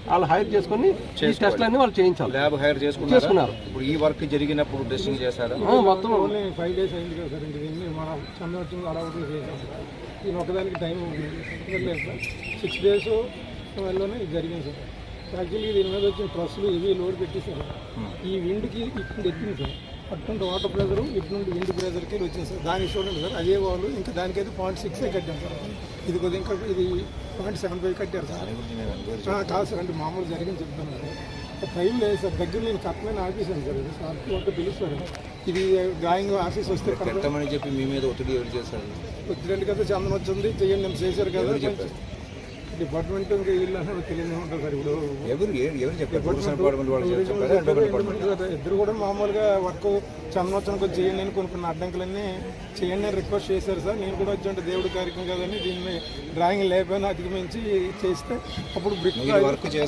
వాళ్ళు హైర్ చేసుకుని ఈ టెస్ట్లన్నీ వాళ్ళు చేయించాలి. ల్యాబ్ హైర్ చేసుకున్నారు. ఇప్పుడు ఈ వర్క్ జరిగినప్పుడు టెస్టింగ్ చేశారా? మొత్తం ఓన్లీ 5 days అయింది కదా సార్. ఇంక దీన్ని మన చంద్రవచ్చింది అడవులు చేసాం సార్. దీని ఒకదానికి టైం లేదు సార్. 6 days వల్లనే ఇది జరిగింది సార్. యాక్చువల్లీ దీని మీద వచ్చిన ట్రస్సులు ఇవి లోడ్ పెట్టేసారు. ఈ విండ్కి ఇక్కడ ఎక్కింది సార్. అటు నుండి వాటర్ ప్రెజరు, ఇటు నుండి విండ్ ప్రెజర్కి వచ్చింది సార్. దానికి చూడండి సార్, అదే వాళ్ళు ఇంకా దానికైతే 0.6 కట్టాం సార్. ఇది కొద్దిగా ఇంకా ఇది 0.75 కట్టారు సార్. కాదు సార్, అంటే మామూలు జరిగింది చెప్తాను సార్. టైం లేదు సార్. దగ్గర నేను కట్టమని ఆఫీసాను సార్. ఇది సార్ ఒక పిలుస్తారు. ఇది డ్రాయింగ్ ఆఫీస్ వస్తే కట్టమని చెప్పి మీ మీద ఒత్తిడి ఎవరు చేశారు? ఒత్తిడి కదా, చందనం వచ్చింది చెయ్యండి నేను చేశారు కదా. డిపార్ట్మెంట్ ఇంకా వీళ్ళు అసలు తెలియదు ఉంటుంది సార్. ఇప్పుడు ఇద్దరు కూడా మామూలుగా వర్క్ చందనోత్సవం కొంచెం చేయండి అని కొన్ని అడ్డంకులన్నీ చేయండి అని రిక్వెస్ట్ చేశారు సార్. నేను కూడా వచ్చి దేవుడి కార్యక్రమం కదని దీన్ని డ్రాయింగ్ లేకపోయినా అధిగమించి చేస్తే అప్పుడు బ్రిక్